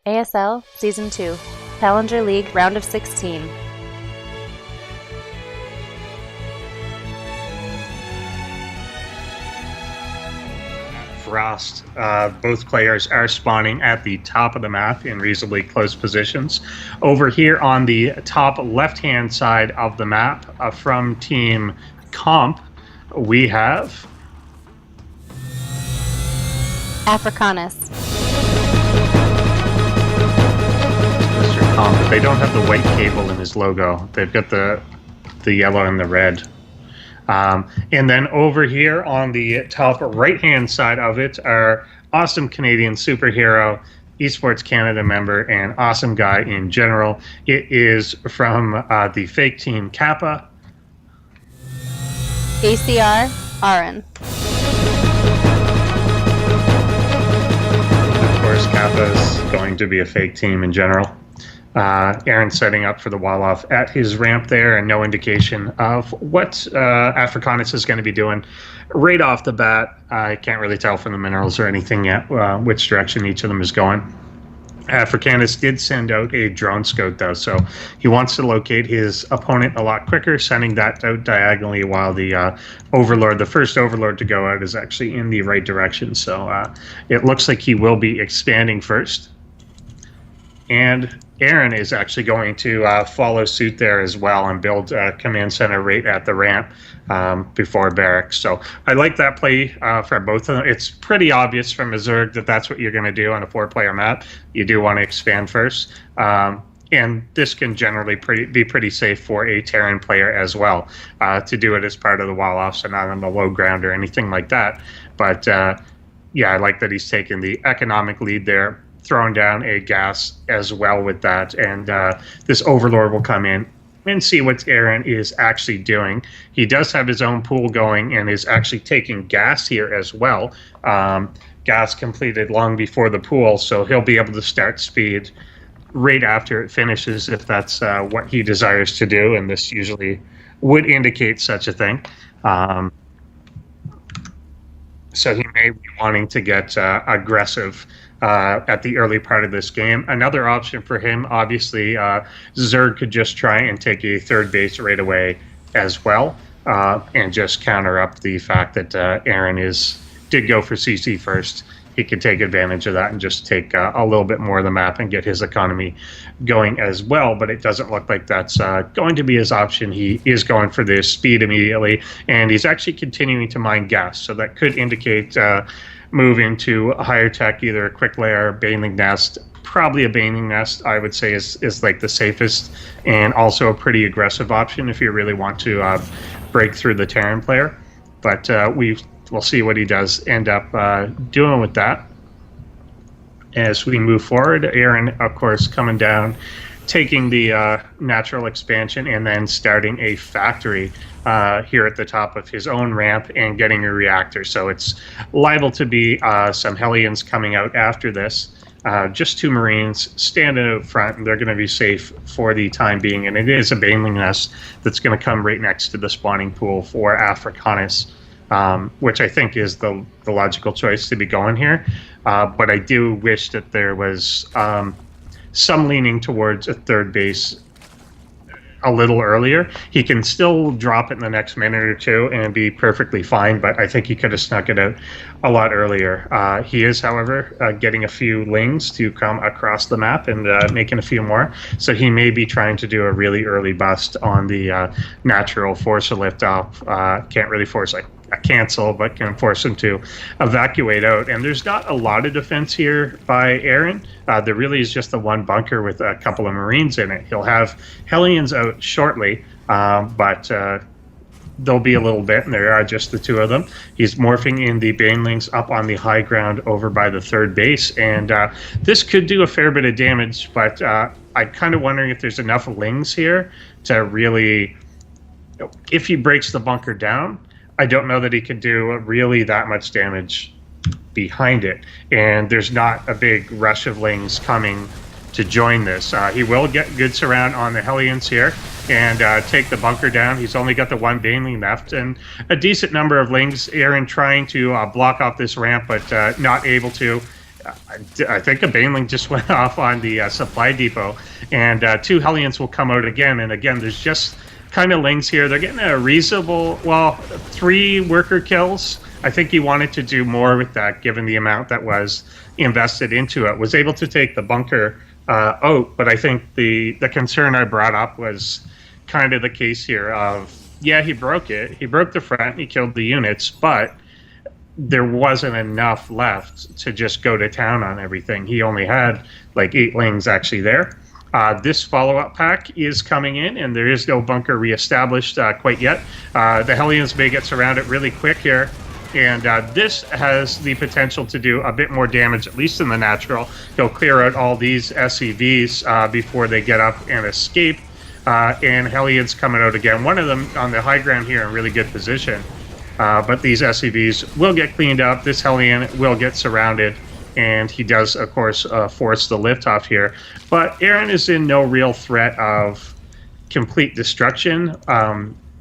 ASL Season 2, Challenger League Round of 16. Frost, both players are spawning at the top of the map in reasonably close positions. Over here on the top left-hand side of the map, from Team Comp, we have Afracanis. Mr. Comp, but they don't have the white cable in his logo. They've got the yellow and the red. And then over here on the top right-hand side of it are awesome Canadian superhero, Esports Canada member, and awesome guy in general. It is from the fake team Kappa. ACRAaron. Of course, Kappa is going to be a fake team in general. Aaron setting up for the wall off at his ramp there, and no indication of what Afracanis is going to be doing right off the bat. I can't really tell from the minerals or anything yet which direction each of them is going. Africanis did send out a drone scout though, so he wants to locate his opponent a lot quicker, sending that out diagonally while the Overlord, the first Overlord to go out, is actually in the right direction. So it looks like he will be expanding first. And Aaron is actually going to follow suit there as well and build a command center right at the ramp before barracks. So I like that play for both of them. It's pretty obvious from a Zerg that that's what you're going to do on a 4-player map. You do want to expand first. And this can generally be pretty safe for a Terran player as well, to do it as part of the wall off, so not on the low ground or anything like that. But yeah, I like that he's taken the economic lead there, throwing down a gas as well with that, and this Overlord will come in and see what Aaron is actually doing. He does have his own pool going and is actually taking gas here as well. Gas completed long before the pool, so he'll be able to start speed right after it finishes if that's what he desires to do, and this usually would indicate such a thing. So he may be wanting to get aggressive at the early part of this game. Another option for him, obviously, Zerg could just try and take a third base right away as well, and just counter up the fact that Aaron did go for CC first. He could take advantage of that and just take a little bit more of the map and get his economy going as well, but it doesn't look like that's going to be his option. He is going for the speed immediately, and he's actually continuing to mine gas, so that could indicate move into a higher tech, either a quick layer, baneling nest. Probably a baneling nest, I would say, is like the safest and also a pretty aggressive option if you really want to break through the Terran player. But we'll see what he does end up doing with that. As we move forward, Aaron, of course, coming down, taking the natural expansion and then starting a factory here at the top of his own ramp and getting a reactor. So it's liable to be some Hellions coming out after this. Just 2 Marines standing out front, and they're going to be safe for the time being. And it is a baneling nest that's going to come right next to the spawning pool for Afracanis, which I think is the logical choice to be going here. But I do wish that there was some leaning towards a third base a little earlier. He can still drop it in the next minute or two and be perfectly fine, but I think he could have snuck it out a lot earlier. He is, however, getting a few lings to come across the map and making a few more, so he may be trying to do a really early bust on the natural force a lift off. Can't really force a cancel, but can force him to evacuate out. And there's not a lot of defense here by Aaron. There really is just the one bunker with a couple of Marines in it. He'll have Hellions out shortly, but there'll be a little bit, and there are just the 2 of them. He's morphing in the banelings up on the high ground over by the third base, and this could do a fair bit of damage, but I'm kind of wondering if there's enough lings here to really, if he breaks the bunker down, I don't know that he could do really that much damage behind it. And there's not a big rush of lings coming to join this. He will get good surround on the Hellions here and take the bunker down. He's only got the 1 baneling left and a decent number of lings. Aaron trying to block off this ramp, but not able to. I think a Baneling just went off on the supply depot, and 2 Hellions will come out again. And again, there's just kind of Lings here. They're getting a reasonable, 3 worker kills. I think he wanted to do more with that, given the amount that was invested into it. Was able to take the bunker out, but I think the concern I brought up was kind of the case here of, yeah, he broke it. He broke the front, he killed the units, but there wasn't enough left to just go to town on everything. He only had like 8 Lings actually there. This follow-up pack is coming in, and there is no bunker reestablished quite yet. The Hellions may get surrounded really quick here, and this has the potential to do a bit more damage, at least in the natural. He'll clear out all these SCVs before they get up and escape, and Hellions coming out again. One of them on the high ground here in really good position. But these SCVs will get cleaned up. This Hellion will get surrounded, and he does, of course, force the liftoff here. But ACRAaron is in no real threat of complete destruction.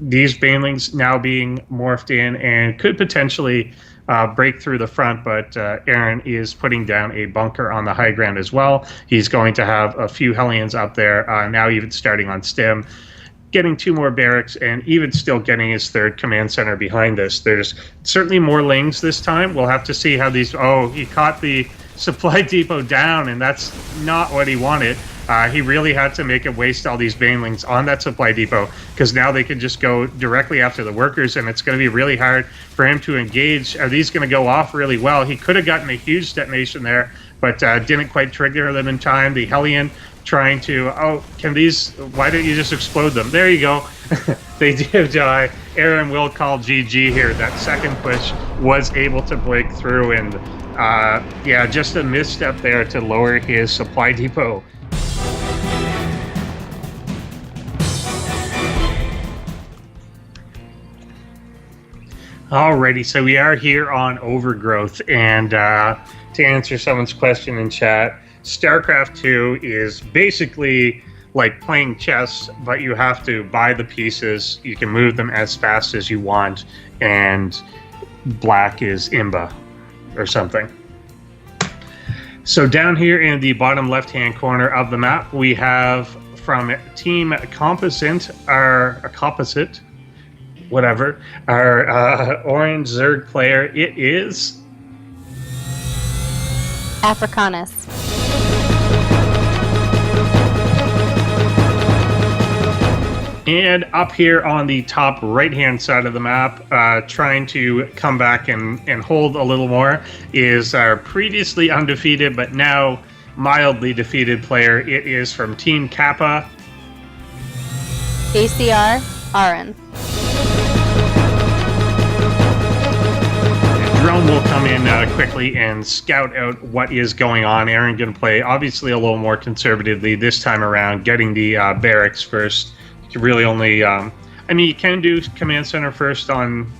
These Banelings now being morphed in and could potentially break through the front, but ACRAaron is putting down a bunker on the high ground as well. He's going to have a few Hellions up there, now even starting on stem, getting 2 more barracks, and even still getting his 3rd command center behind this. There's certainly more Lings this time. We'll have to see how these... Oh, he caught the supply depot down, and that's not what he wanted. He really had to make him waste all these Banelings on that supply depot, because now they can just go directly after the workers, and it's going to be really hard for him to engage. Are these going to go off really well? He could have gotten a huge detonation there, but didn't quite trigger them in time. The Hellion trying to, why don't you just explode them? There you go. They did die. ACRAaron will call GG here. That second push was able to break through, and yeah, just a misstep there to lower his supply depot. Alrighty, so we are here on Overgrowth, and to answer someone's question in chat, StarCraft 2 is basically like playing chess, but you have to buy the pieces. You can move them as fast as you want, and black is Imba or something. So down here in the bottom left-hand corner of the map, we have from Team Composite, our orange Zerg player. It is Afracanis. And up here on the top right-hand side of the map, trying to come back and hold a little more, is our previously undefeated but now mildly defeated player. It is from Team Kappa. ACRAaron. Drone will come in quickly and scout out what is going on. ACRAaron going to play obviously a little more conservatively this time around, getting the barracks first. You really only, I mean, you can do command center first on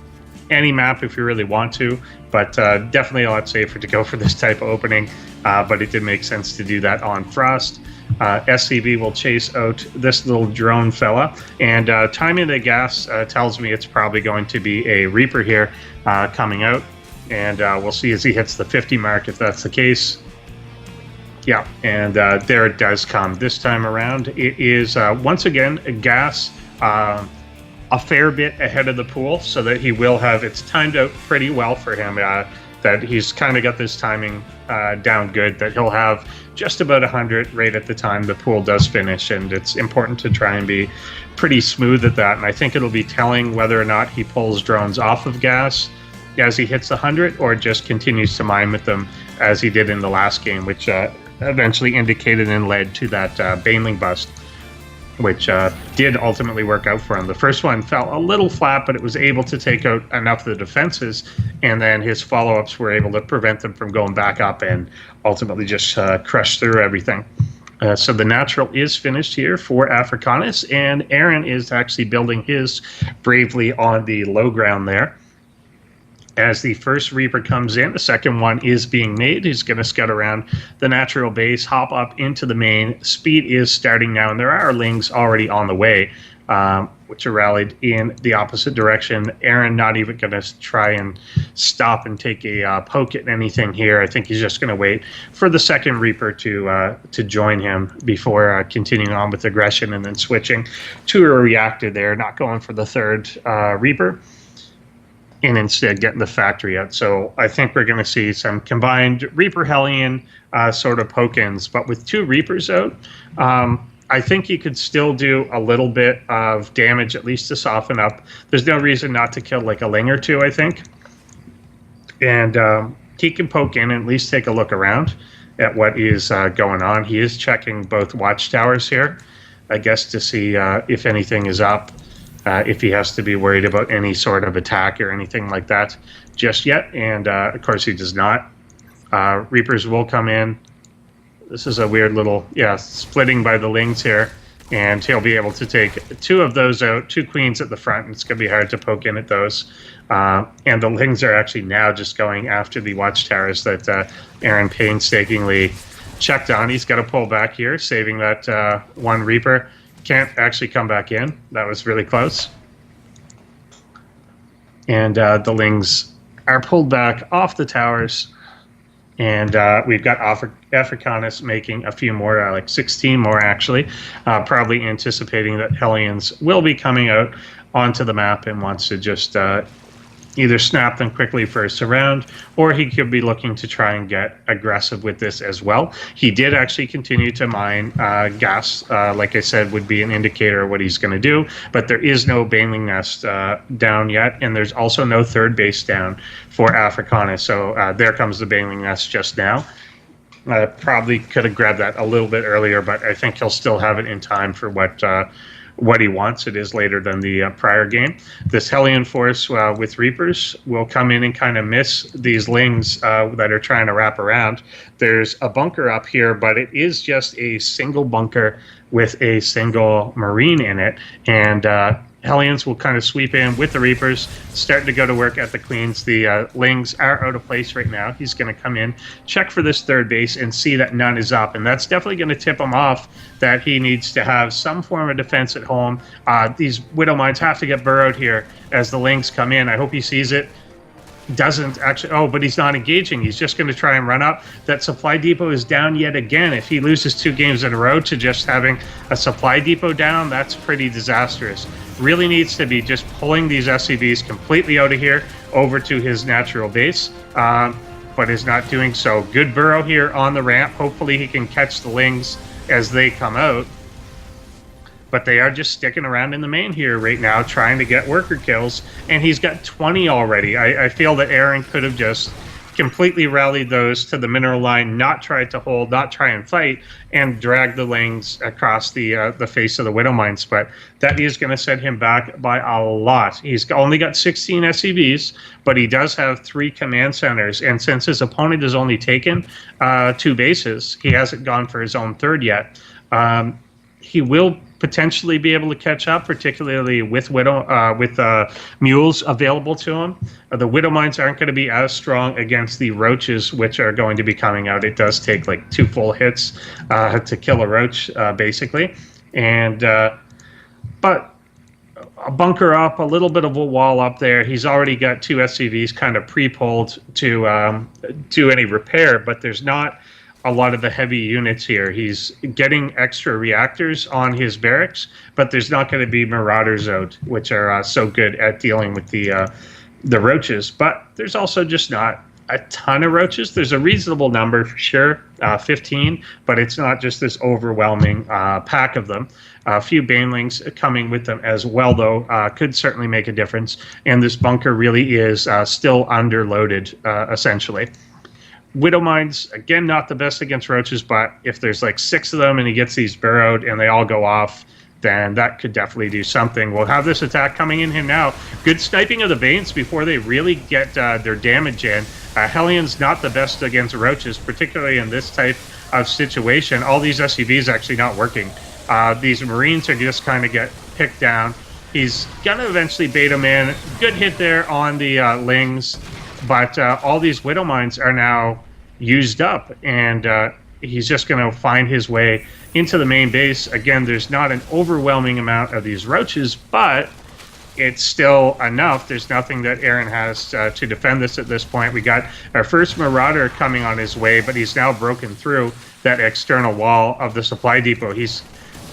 any map if you really want to, but definitely a lot safer to go for this type of opening. But it did make sense to do that on Frost. SCV will chase out this little drone fella, and timing the gas tells me it's probably going to be a Reaper here coming out, and we'll see as he hits the 50 mark if that's the case. Yeah, and there it does come. This time around, it is once again a gas a fair bit ahead of the pool, so that he will have, it's timed out pretty well for him, that he's kind of got this timing down good, that he'll have just about 100 right at the time the pool does finish, and it's important to try and be pretty smooth at that, and I think it'll be telling whether or not he pulls drones off of gas as he hits 100, or just continues to mine with them as he did in the last game, which eventually indicated and led to that Baneling bust, which did ultimately work out for him. The first one fell a little flat, but it was able to take out enough of the defenses, and then his follow-ups were able to prevent them from going back up and ultimately just crush through everything. So the natural is finished here for Afracanis, and ACRAaron is actually building his bravely on the low ground there. As the first Reaper comes in, the second one is being made. He's going to scout around the natural base, hop up into the main. Speed is starting now, and there are Lings already on the way. which are rallied in the opposite direction. ACRAaron not even going to try and stop and take a poke at anything here. I think he's just going to wait for the second Reaper to join him before continuing on with aggression and then switching to a reactor there, not going for the third Reaper, and instead getting the factory out. So I think we're going to see some combined Reaper Hellion sort of poke-ins, but with 2 Reapers out, I think he could still do a little bit of damage, at least to soften up. There's no reason not to kill like a Ling or 2, I think. And he can poke in and at least take a look around at what is going on. He is checking both watchtowers here, I guess, to see if anything is up, if he has to be worried about any sort of attack or anything like that just yet. And of course he does not. Reapers will come in. This is a weird little, splitting by the Lings here. And he'll be able to take 2 of those out, 2 queens at the front. And it's going to be hard to poke in at those. And the Lings are actually now just going after the watchtowers that ACRAaron painstakingly checked on. He's got to pull back here, saving that 1 Reaper. Can't actually come back in. That was really close. And the Lings are pulled back off the towers. And we've got Afracanis making a few more, like 16 more actually, probably anticipating that Hellions will be coming out onto the map and wants to just either snap them quickly for a surround, or he could be looking to try and get aggressive with this as well. He did actually continue to mine gas, like I said, would be an indicator of what he's going to do, but there is no Baneling Nest down yet, and there's also no third base down for Afracanis, so there comes the Baneling Nest just now. Probably could have grabbed that a little bit earlier, but I think he'll still have it in time for what he wants. It is later than the prior game. This Hellion force with Reapers will come in and kind of miss these Lings that are trying to wrap around. There's a bunker up here, but it is just a single bunker with a single Marine in it. And Hellions will kind of sweep in with the Reapers, starting to go to work at the Queens. The Lings are out of place right now. He's going to come in, check for this third base, and see that none is up. And that's definitely going to tip him off that he needs to have some form of defense at home. These Widow Mines have to get burrowed here as the Lings come in. I hope he sees it. Doesn't actually, but he's not engaging. He's just going to try and run up. That supply depot is down yet again. If he loses 2 games in a row to just having a supply depot down, that's pretty disastrous. Really needs to be just pulling these SCVs completely out of here over to his natural base, but is not doing so. Good burrow here on the ramp. Hopefully he can catch the Lings as they come out. But they are just sticking around in the main here right now, trying to get worker kills. And he's got 20 already. I feel that ACRAaron could have just completely rallied those to the mineral line, not tried to hold, not try and fight, and drag the Lings across the face of the Widow Mines. But that is going to set him back by a lot. He's only got 16 SCVs, but he does have 3 command centers. And since his opponent has only taken 2 bases, he hasn't gone for his own third yet. He will potentially be able to catch up, particularly with mules available to him. The Widow Mines aren't going to be as strong against the roaches, which are going to be coming out. It does take like 2 full hits to kill a roach, basically. And but a bunker up, a little bit of a wall up there. He's already got 2 SCVs kind of pre-pulled to do any repair, but there's not a lot of the heavy units here. He's getting extra reactors on his barracks, but there's not going to be Marauders out, which are so good at dealing with the roaches. But there's also just not a ton of roaches. There's a reasonable number for sure, 15, but it's not just this overwhelming pack of them. A few Banelings coming with them as well, though, could certainly make a difference. And this bunker really is still underloaded, essentially. Widow Mines, again, not the best against roaches, but if there's like 6 of them and he gets these burrowed and they all go off, then that could definitely do something. We'll have this attack coming in here now. Good sniping of the Banes before they really get their damage in. Hellion's not the best against roaches, particularly in this type of situation. All these SCVs actually not working. These Marines are just kind of get picked down. He's going to eventually bait them in. Good hit there on the Lings. But all these Widow Mines are now used up, and he's just going to find his way into the main base. Again, there's not an overwhelming amount of these roaches, but it's still enough. There's nothing that Aaron has to defend this at this point. We got our first Marauder coming on his way, but he's now broken through that external wall of the supply depot. He's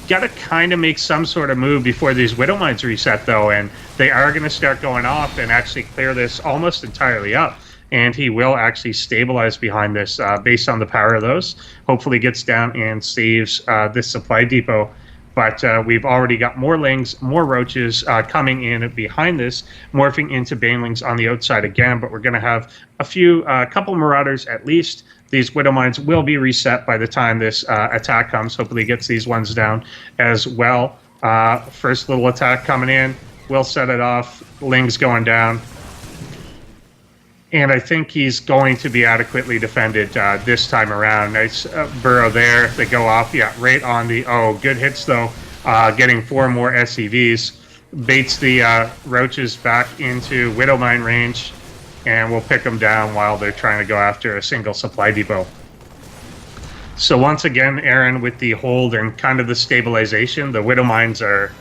got to kind of make some sort of move before these Widow Mines reset, though, and they are going to start going off and actually clear this almost entirely up. And he will actually stabilize behind this based on the power of those. Hopefully gets down and saves this supply depot. But we've already got more lings, more roaches coming in behind this, morphing into banelings on the outside again. But we're going to have a couple marauders at least. These Widow Mines will be reset by the time this attack comes. Hopefully gets these ones down as well. First little attack coming in. We'll set it off. Lings going down. And I think he's going to be adequately defended this time around. Nice burrow there. They go off. Yeah, right on the... Oh, good hits, though. Getting 4 more SCVs. Baits the roaches back into Widow Mine range. And we'll pick them down while they're trying to go after a single supply depot. So once again, Aaron, with the hold and kind of the stabilization, the Widow Mines are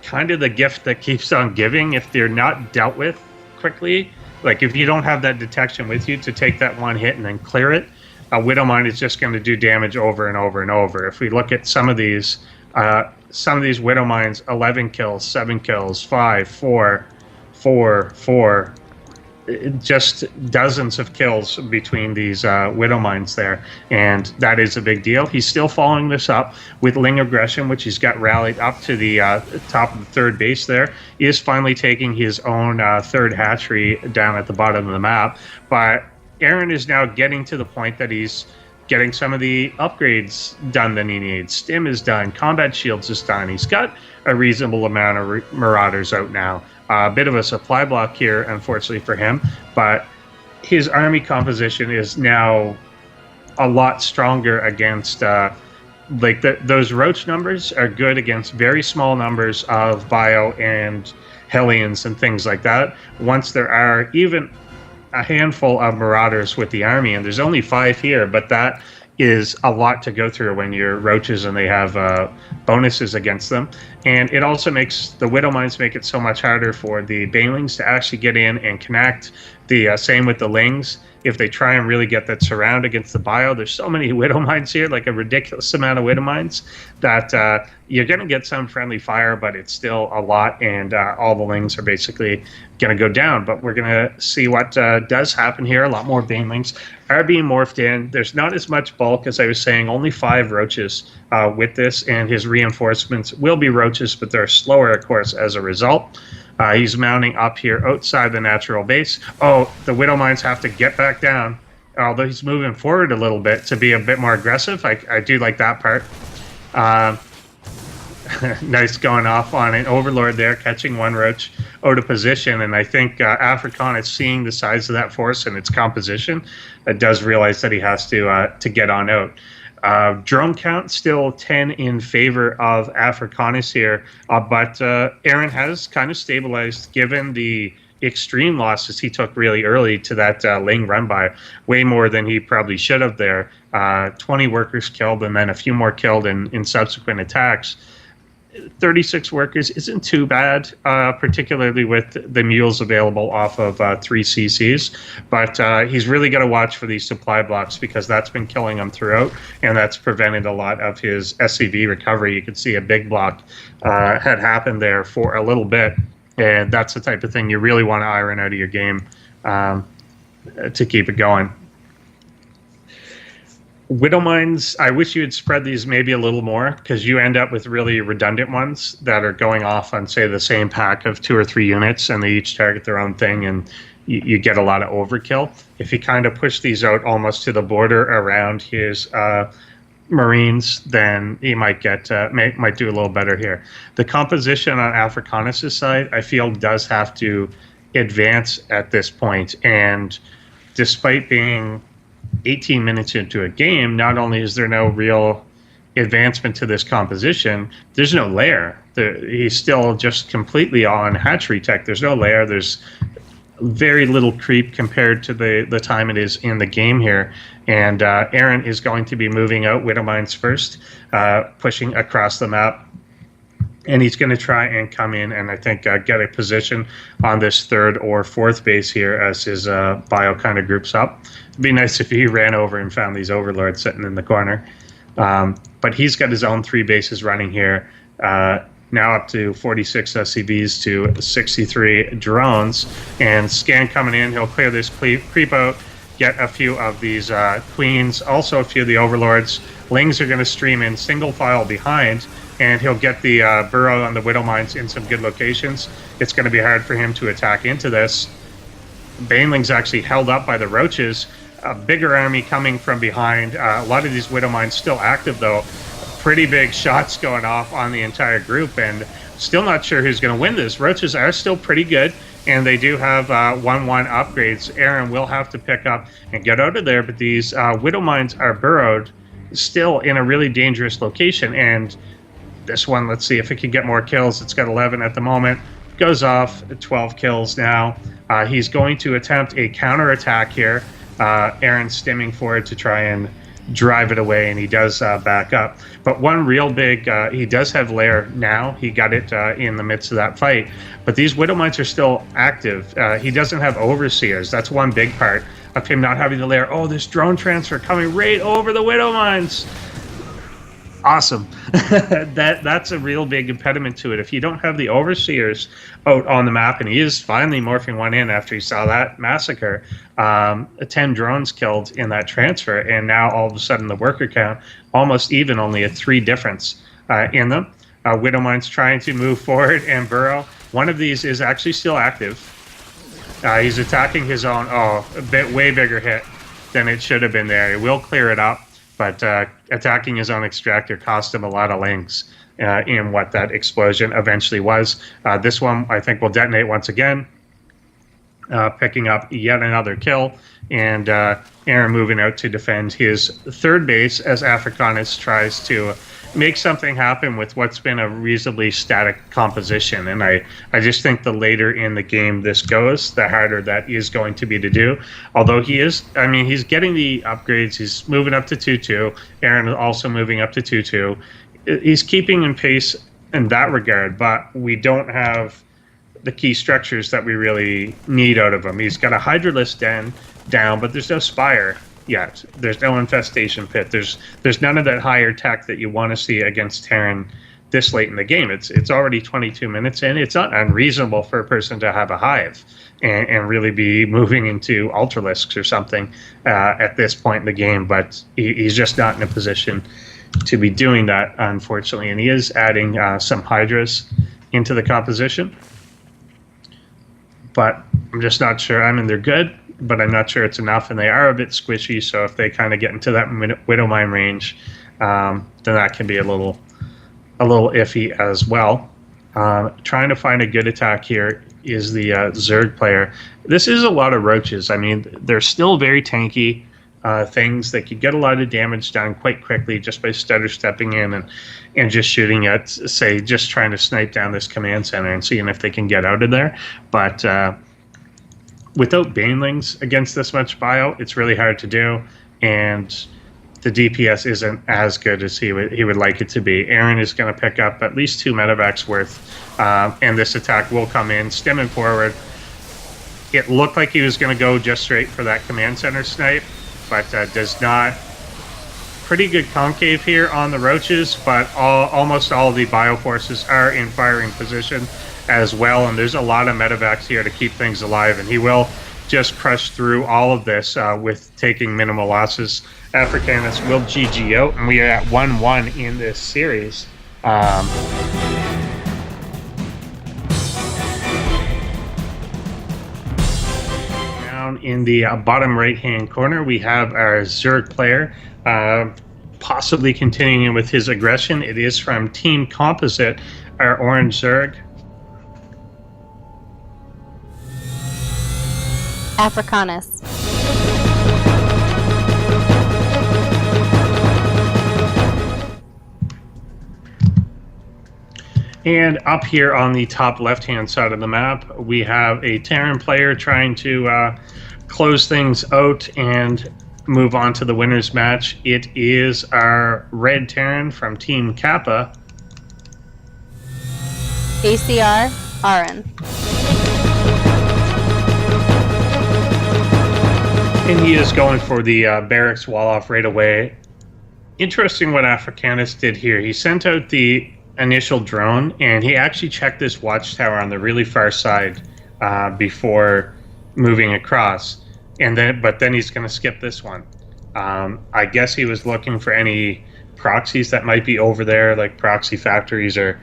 kind of the gift that keeps on giving if they're not dealt with quickly. Like, if you don't have that detection with you to take that one hit and then clear it, a Widow Mine is just going to do damage over and over and over. If we look at some of these Widow Mines, 11 kills, 7 kills, 5, 4, 4, 4, just dozens of kills between these Widow Mines there, and that is a big deal. He's still following this up with Ling Aggression, which he's got rallied up to the top of the third base there. He is finally taking his own third hatchery down at the bottom of the map, but Aaron is now getting to the point that he's getting some of the upgrades done that he needs. Stim is done, Combat Shields is done. He's got a reasonable amount of Marauders out now. A bit of a supply block here, unfortunately for him, but his army composition is now a lot stronger against, those roach numbers are good against very small numbers of bio and Hellions and things like that. Once there are even a handful of Marauders with the army, and there's only 5 here, but that is a lot to go through when you're roaches and they have bonuses against them. And it also makes the Widow Mines make it so much harder for the banelings to actually get in and connect. The same with the lings. If they try and really get that surround against the bio, there's so many Widow Mines here, like a ridiculous amount of Widow Mines, that you're going to get some friendly fire, but it's still a lot, and all the lings are basically going to go down. But we're going to see what does happen here. A lot more banelings are being morphed in. There's not as much bulk, as I was saying, only 5 roaches with this, and his reinforcements will be roaches, but they're slower, of course, as a result. He's mounting up here outside the natural base. Oh, the Widow Mines have to get back down, although he's moving forward a little bit to be a bit more aggressive. I do like that part. Nice going off on an Overlord there, catching one roach out of position. And I think Afracanis, seeing the size of that force and its composition, does realize that he has to get on out. Drone count still 10 in favor of Afracanis here, but Aaron has kind of stabilized given the extreme losses he took really early to that Ling run by, way more than he probably should have there. 20 workers killed and then a few more killed in subsequent attacks. 36 workers isn't too bad, particularly with the mules available off of 3 CCs. But he's really got to watch for these supply blocks, because that's been killing him throughout, and that's prevented a lot of his SCV recovery. You can see a big block had happened there for a little bit, and that's the type of thing you really want to iron out of your game to keep it going. Widow Mines, I wish you had spread these maybe a little more, because you end up with really redundant ones that are going off on, say, the same pack of 2 or 3 units, and they each target their own thing, and you get a lot of overkill. If you kind of push these out almost to the border around his Marines, then he might get might do a little better here. The composition on Afracanis' side, I feel, does have to advance at this point, and despite being 18 minutes into a game, not only is there no real advancement to this composition, there's no lair. He's still just completely on hatchery tech. There's no lair. There's very little creep compared to the time it is in the game here. And ACRAaron is going to be moving out Widowmines first, pushing across the map. And he's going to try and come in and I think get a position on this third or fourth base here as his bio kind of groups up. It'd be nice if he ran over and found these overlords sitting in the corner. But he's got his own 3 bases running here. Now up to 46 SCVs to 63 drones. And Scan coming in, he'll clear this creep out, get a few of these queens, also a few of the overlords. Lings are going to stream in single file behind, and he'll get the burrow on the Widowmines in some good locations. It's going to be hard for him to attack into this. Baneling's actually held up by the roaches. A bigger army coming from behind. A lot of these Widowmines still active, though. Pretty big shots going off on the entire group, and still not sure who's going to win this. Roaches are still pretty good, and they do have 1-1 upgrades. ACRAaron will have to pick up and get out of there, but these Widowmines are burrowed still in a really dangerous location, and this one, let's see if it can get more kills. It's got 11 at the moment. Goes off, 12 kills now. He's going to attempt a counterattack here. ACRAaron stimming forward to try and drive it away, and he does back up. But one real big, he does have Lair now. He got it in the midst of that fight. But these Widowmines are still active. He doesn't have Overseers. That's one big part of him not having the Lair. Oh, this drone transfer coming right over the Widowmines. Awesome. That's a real big impediment to it. If you don't have the Overseers out on the map, and he is finally morphing one in after he saw that massacre, 10 drones killed in that transfer, and now all of a sudden the worker count almost even, only a 3 difference in them. Widowmines trying to move forward and burrow. One of these is actually still active. He's attacking his own. Oh, a bit way bigger hit than it should have been there. He will clear it up. But attacking his own extractor cost him a lot of lings in what that explosion eventually was. This one, I think, will detonate once again, picking up yet another kill. And ACRAaron moving out to defend his third base as Afracanis tries to make something happen with what's been a reasonably static composition. And I just think the later in the game this goes, the harder that is going to be to do. Although he is, I mean, he's getting the upgrades. He's moving up to 2-2. ACRAaron is also moving up to 2-2. He's keeping in pace in that regard, but we don't have the key structures that we really need out of him. He's got a Hydralisk den down, but there's no Spire yet. There's no Infestation Pit. There's none of that higher tech that you want to see against Terran this late in the game. It's already 22 minutes in. It's not unreasonable for a person to have a Hive and really be moving into Ultralisks or something at this point in the game, but he's just not in a position to be doing that, unfortunately. And he is adding some Hydras into the composition, but I'm just not sure. I mean, they're good, but I'm not sure it's enough, and they are a bit squishy, so if they kind of get into that Widowmine range, then that can be a little iffy as well. Trying to find a good attack here is the Zerg player. This is a lot of roaches. I mean, they're still very tanky things that could get a lot of damage done quite quickly just by stutter stepping in and just shooting at, say, just trying to snipe down this command center and seeing if they can get out of there. But without Banelings against this much bio, it's really hard to do, and the DPS isn't as good as he would like it to be. ACRAaron is going to pick up at least 2 medevacs worth, and this attack will come in, stemming forward. It looked like he was going to go just straight for that command center snipe, but does not. Pretty good concave here on the roaches, but almost all of the bioforces are in firing position as well, and there's a lot of medevacs here to keep things alive, and he will just crush through all of this with taking minimal losses. Afracanis will GG out, and we are at 1-1 in this series. Down in the bottom right-hand corner, we have our Zerg player, possibly continuing with his aggression. It is from Team Composite, our orange Zerg. Afracanis. And up here on the top left-hand side of the map, we have a Terran player trying to close things out and move on to the winner's match. It is our red Terran from Team Kappa. ACRAaron. And he is going for the barracks wall off right away. Interesting what Afracanis did here. He sent out the initial drone, and he actually checked this watchtower on the really far side before moving across. But then he's going to skip this one. I guess he was looking for any proxies that might be over there, like proxy factories or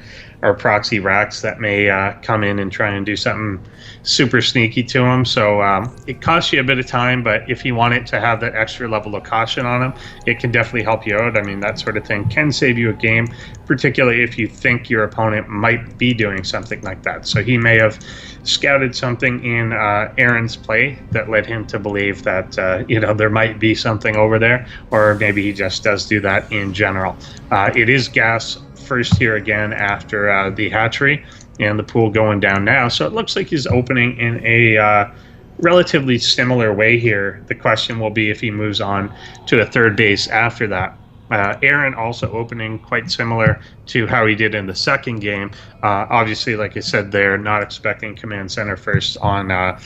proxy racks that may come in and try and do something super sneaky to him. So it costs you a bit of time, but if you want it to have that extra level of caution on him, it can definitely help you out. I mean, that sort of thing can save you a game, particularly if you think your opponent might be doing something like that. So he may have scouted something in Aaron's play that led him to believe that there might be something over there, or maybe he just does do that in general. It is gas first here again after the hatchery and the pool going down now, so it looks like he's opening in a relatively similar way here. The question will be if he moves on to a third base after that. Aaron also opening quite similar to how he did in the second game. Obviously, like I said, they're not expecting command center first on a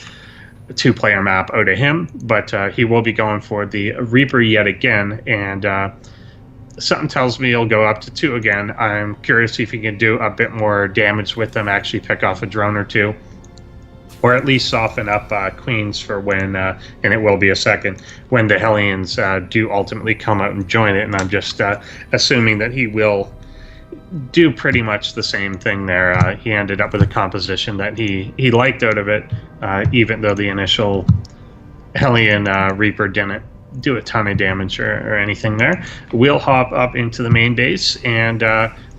two-player map out of him, but he will be going for the Reaper yet again, and something tells me he'll go up to 2 again. I'm curious if he can do a bit more damage with them, actually pick off a drone or 2, or at least soften up Queens for when, and it will be a second, when the Hellions do ultimately come out and join it. And I'm just assuming that he will do pretty much the same thing there. He ended up with a composition that he liked out of it, even though the initial Hellion Reaper didn't do a ton of damage or anything there. We'll hop up into the main base, and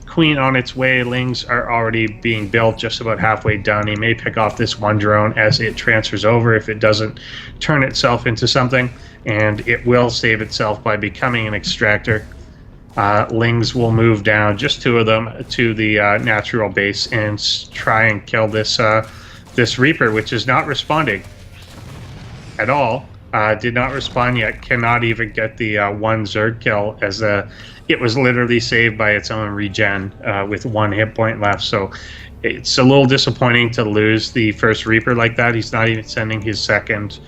Queen on its way. Lings are already being built, just about halfway done. He may pick off this one drone as it transfers over if it doesn't turn itself into something, and it will save itself by becoming an extractor. Lings will move down, just 2 of them, to the natural base and try and kill this Reaper, which is not responding at all. Did not respond yet, cannot even get the 1 Zerg kill, as it was literally saved by its own regen with 1 hit point left. So it's a little disappointing to lose the first Reaper like that. He's not even sending his second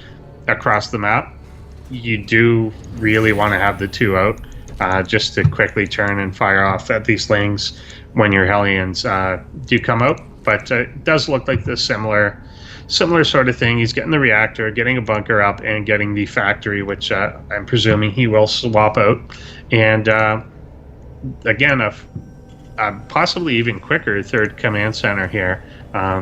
across the map. You do really want to have the 2 out just to quickly turn and fire off at these Lings when your Hellions do come out. But it does look like the similar sort of thing. He's getting the reactor, getting a bunker up, and getting the factory, which I'm presuming he will swap out. And again, a possibly even quicker third command center here.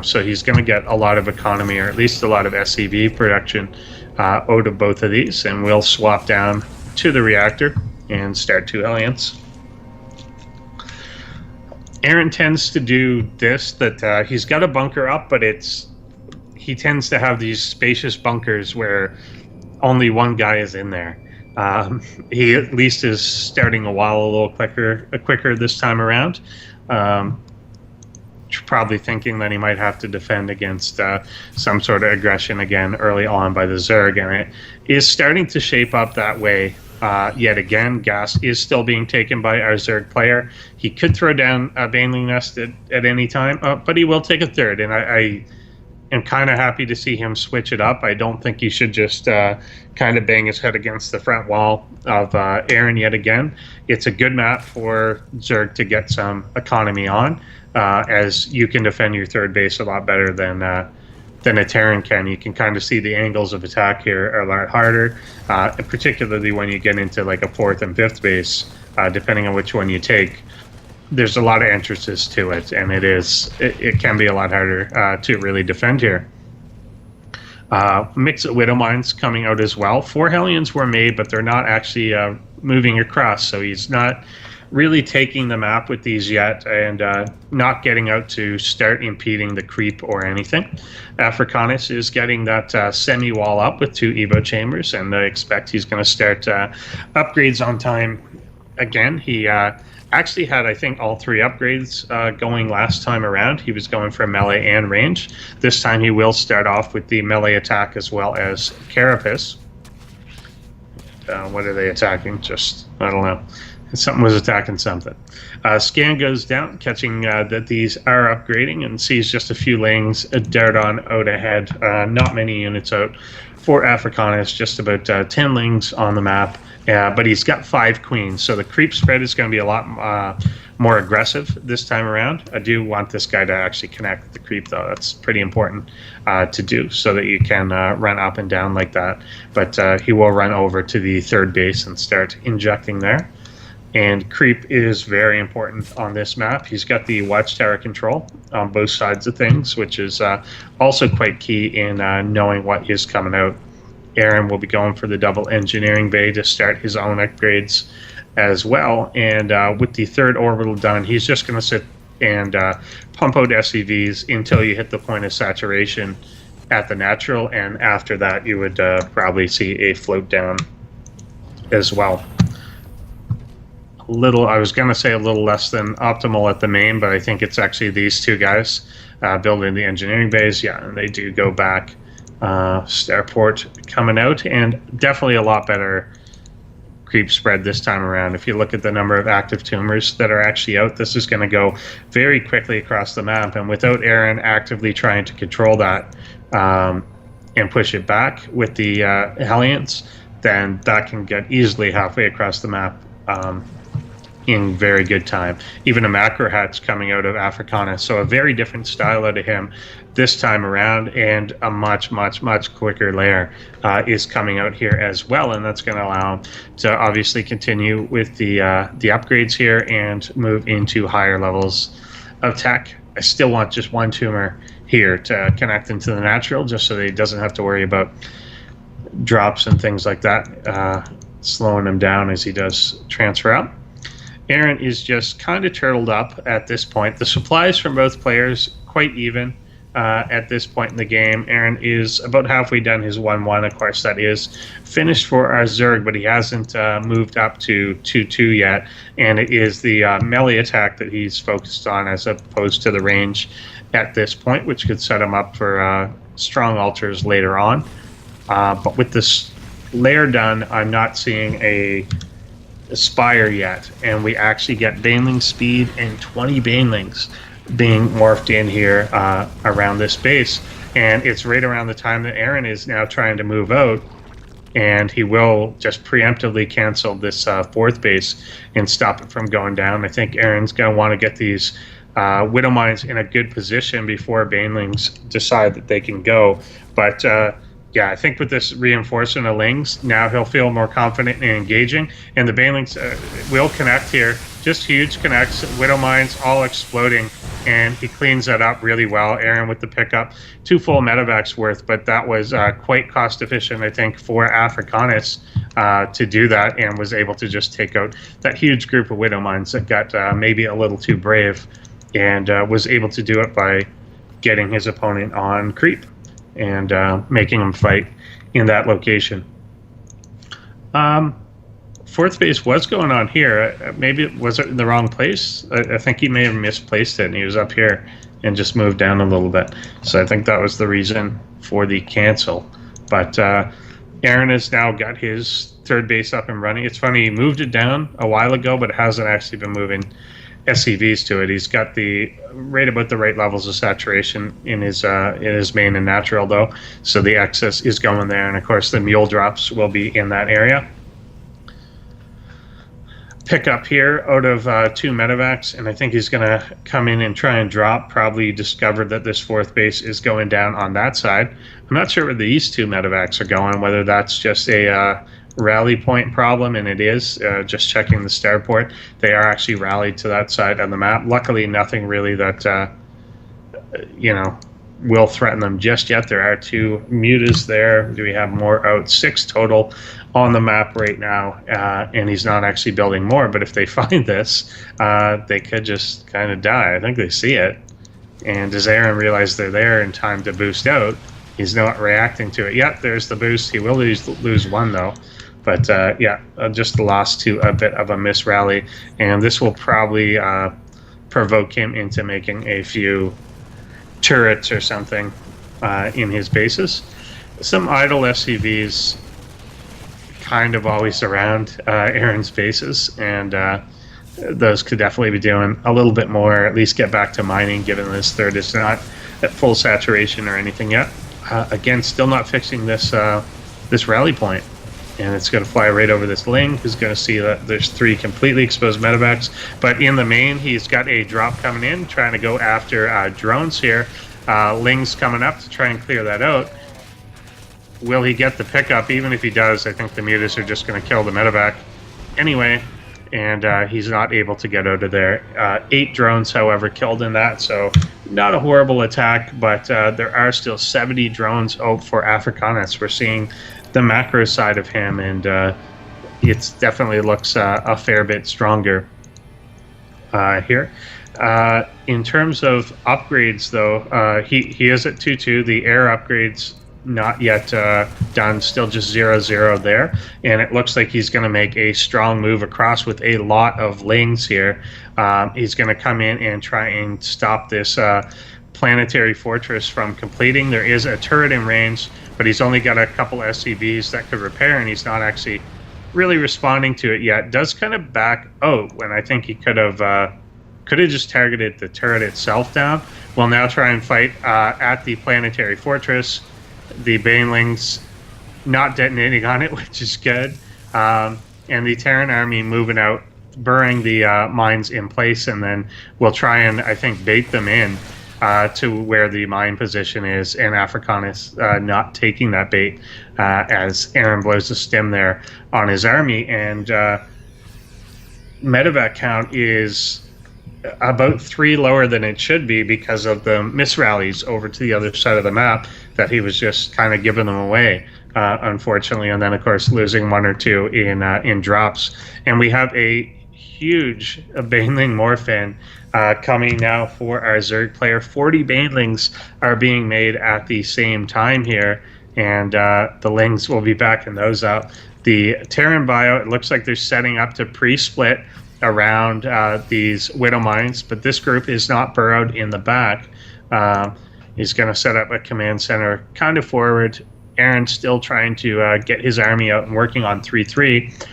So he's going to get a lot of economy, or at least a lot of SCV production out of both of these. And we'll swap down to the reactor and start 2 Hellions. Aaron tends to do this, that he's got a bunker up, but he tends to have these spacious bunkers where only one guy is in there. He at least is starting a while a little quicker this time around. Probably thinking that he might have to defend against some sort of aggression again early on by the Zerg, and it is starting to shape up that way. Yet again, gas is still being taken by our Zerg player. He could throw down a Baneling Nest at any time, but he will take a third, and I am kind of happy to see him switch it up. I don't think he should just kind of bang his head against the front wall of Aaron yet again. It's a good map for Zerg to get some economy on, as you can defend your third base a lot better than a Terran can. You can kind of see the angles of attack here are a lot harder, particularly when you get into like a 4th and 5th base, depending on which one you take. There's a lot of entrances to it, and it can be a lot harder to really defend here. Mix of Widow Mines coming out as well. 4 Hellions were made, but they're not actually moving across, so he's not really taking the map with these yet, and not getting out to start impeding the creep or anything. Afracanis is getting that semi-wall up with 2 Evo chambers, and I expect he's going to start upgrades on time again. He actually had, I think, all 3 upgrades going last time around. He was going for melee and range. This time he will start off with the melee attack as well as Carapace. What are they attacking? Just, I don't know. Something was attacking something. Scan goes down, catching that these are upgrading, and sees just a few lings dart on out ahead. Not many units out for Afracanis, just about 10 lings on the map. But he's got 5 queens, so the creep spread is going to be a lot more aggressive this time around. I do want this guy to actually connect with the creep, though. That's pretty important to do so that you can run up and down like that. But he will run over to the 3rd base and start injecting there. And creep is very important on this map. He's got the watchtower control on both sides of things, which is also quite key in knowing what is coming out. Aaron will be going for the double engineering bay to start his own upgrades as well. And with the 3rd orbital done, he's just going to sit and pump out SCVs until you hit the point of saturation at the natural. And after that, you would probably see a float down as well. I was going to say a little less than optimal at the main, but I think it's actually these 2 guys building the engineering bays. Yeah, and they do go back. Starport coming out, and definitely a lot better creep spread this time around. If you look at the number of active tumors that are actually out, this is going to go very quickly across the map, and without Aaron actively trying to control that and push it back with the Hellions, then that can get easily halfway across the map in very good time. Even a macro hatch coming out of Afracanis, so a very different style out of him this time around, and a much quicker layer is coming out here as well, and that's going to allow him to obviously continue with the upgrades here and move into higher levels of tech. I still want just 1 tumor here to connect into the natural, just so that he doesn't have to worry about drops and things like that, slowing him down as he does transfer up. Aaron is just kind of turtled up at this point. The supplies from both players quite even at this point in the game. Aaron is about halfway done his 1-1. Of course, that is finished for our Zerg, but he hasn't moved up to 2-2 yet. And it is the melee attack that he's focused on as opposed to the range at this point, which could set him up for strong altars later on. But with this layer done, I'm not seeing a Spire yet, and we actually get Baneling speed and 20 Banelings being morphed in here around this base, and it's right around the time that Aaron is now trying to move out, and he will just preemptively cancel this 4th base and stop it from going down. I think Aaron's going to want to get these Widow Mines in a good position before Banelings decide that they can go, but yeah, I think with this reinforcement of Lings, now he'll feel more confident in engaging, and the Banelings will connect here. Just huge connects, Widow Mines all exploding, and he cleans that up really well. Aaron with the pickup, 2 full medevacs worth, but that was quite cost efficient, I think, for Afracanis to do that, and was able to just take out that huge group of Widow Mines that got maybe a little too brave, and was able to do it by getting his opponent on creep and making him fight in that location. 4th base was going on here. Maybe it was in the wrong place. I think he may have misplaced it, and he was up here and just moved down a little bit. So I think that was the reason for the cancel. But Aaron has now got his 3rd base up and running. It's funny, he moved it down a while ago, but it hasn't actually been moving SCVs to it. He's got the right about the right levels of saturation in his main and natural, though, so the excess is going there, and of course the mule drops will be in that area. Pick up here out of 2 medevacs, and I think he's going to come in and try and drop. Probably discovered that this 4th base is going down on that side. I'm not sure where these 2 medevacs are going, whether that's just a rally point problem, and it is. Just checking the starport, they are actually rallied to that side of the map. Luckily, nothing really that will threaten them just yet. There are 2 mutas there. Do we have more out? 6 total on the map right now, and he's not actually building more, but if they find this, they could just kind of die. I think they see it, and does Aaron realize they're there in time to boost out? He's not reacting to it yet. There's the boost. He will lose 1, though. But yeah, just lost to a bit of a miss rally, and this will probably provoke him into making a few turrets or something in his bases. Some idle SCVs kind of always around Aaron's bases, and those could definitely be doing a little bit more, at least get back to mining, given this third is not at full saturation or anything yet. Again, still not fixing this this rally point, and it's going to fly right over this Ling, who's going to see that there's 3 completely exposed medevacs. But in the main, he's got a drop coming in, trying to go after drones here. Ling's coming up to try and clear that out. Will he get the pickup? Even if he does, I think the mutas are just going to kill the medevac anyway, and he's not able to get out of there. 8 drones, however, killed in that, so not a horrible attack, but there are still 70 drones out for Afracanis. We're seeing the macro side of him, and it definitely looks a fair bit stronger here. In terms of upgrades, though, he is at 2-2. The air upgrades not yet done, still just 0-0 there, and it looks like he's going to make a strong move across with a lot of Lings here. He's going to come in and try and stop this planetary fortress from completing. There is a turret in range, but he's only got a couple SCVs that could repair, and he's not actually really responding to it yet. Does kind of back out when I think he could have just targeted the turret itself down. Will now try and fight at the planetary fortress. The Banelings not detonating on it, which is good. And the Terran army moving out, burying the mines in place, and then we'll try and, I think, bait them in to where the mine position is, and Afracanis not taking that bait as Aaron blows the stem there on his army. And medevac count is about 3 lower than it should be because of the misrallies over to the other side of the map that he was just kind of giving them away, unfortunately, and then of course losing 1 or 2 in drops. And we have a huge Baneling Morphin coming now for our Zerg player. 40 Banelings are being made at the same time here, and the Lings will be backing those up. The Terran bio, it looks like they're setting up to pre-split around these Widow Mines, but this group is not burrowed in the back. He's going to set up a command center kind of forward. Aaron's still trying to get his army out and working on 3-3.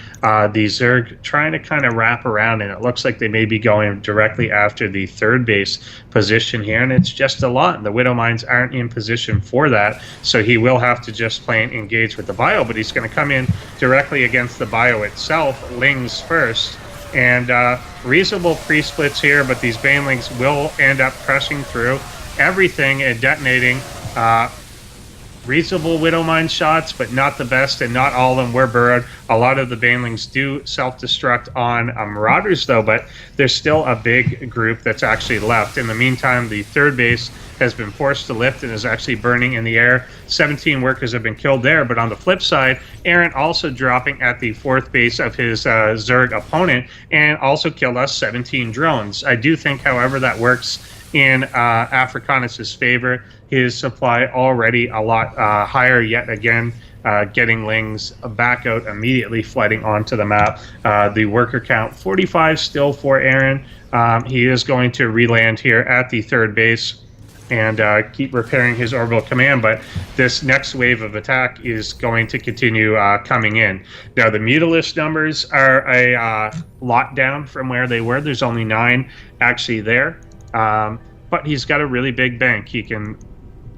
The Zerg trying to kind of wrap around, and it looks like they may be going directly after the third base position here, and it's just a lot. The Widow Mines aren't in position for that, so he will have to just plain engage with the bio, but he's going to come in directly against the bio itself. Lings first. And reasonable pre-splits here, but these Banelings will end up crushing through everything and detonating. Reasonable Widow Mine shots, but not the best, and not all of them were burrowed. A lot of the Banelings do self-destruct on Marauders, though, but there's still a big group that's actually left. In the meantime, the third base has been forced to lift and is actually burning in the air. 17 workers have been killed there, but on the flip side, Aaron also dropping at the 4th base of his Zerg opponent and also killed us 17 drones. I do think, however, that works in Afracanis' favor. His supply already a lot higher yet again, getting Lings back out immediately, flooding onto the map. The worker count 45 still for Aaron. He is going to reland here at the 3rd base and keep repairing his orbital command, but this next wave of attack is going to continue coming in. Now, the Mutalisk numbers are a lot down from where they were. There's only 9 actually there, but he's got a really big bank. He can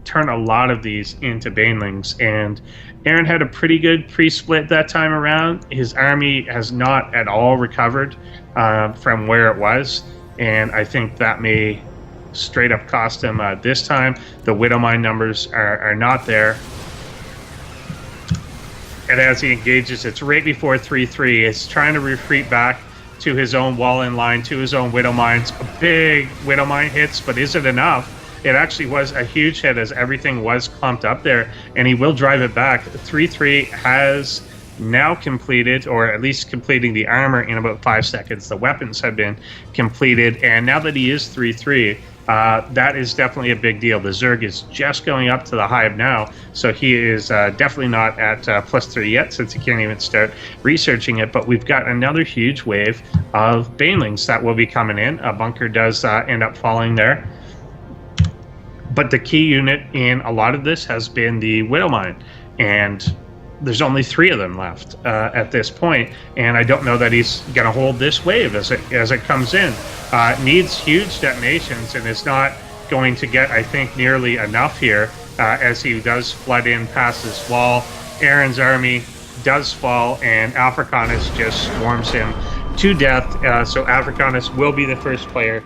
turn a lot of these into Banelings, and Aaron had a pretty good pre-split that time around. His army has not at all recovered from where it was, and I think that may straight up cost him this time. The Widow Mine numbers are not there. And as he engages, it's right before 3-3. It's trying to retreat back to his own wall in line, to his own Widow Mines. A big Widow Mine hits, but is it enough? It actually was a huge hit as everything was clumped up there, and he will drive it back. 3-3 has now completed, or at least completing the armor in about 5 seconds. The weapons have been completed, and now that he is 3-3, that is definitely a big deal. The Zerg is just going up to the hive now, so he is definitely not at +3 yet, since he can't even start researching it. But we've got another huge wave of banelings that will be coming in. A bunker does end up falling there. But the key unit in a lot of this has been the Widowmine, and there's only 3 of them left at this point, and I don't know that he's going to hold this wave as it comes in. Needs huge detonations, and is not going to get, I think, nearly enough here as he does flood in past this wall. Aaron's army does fall, and Afracanis just swarms him to death. So Afracanis will be the first player.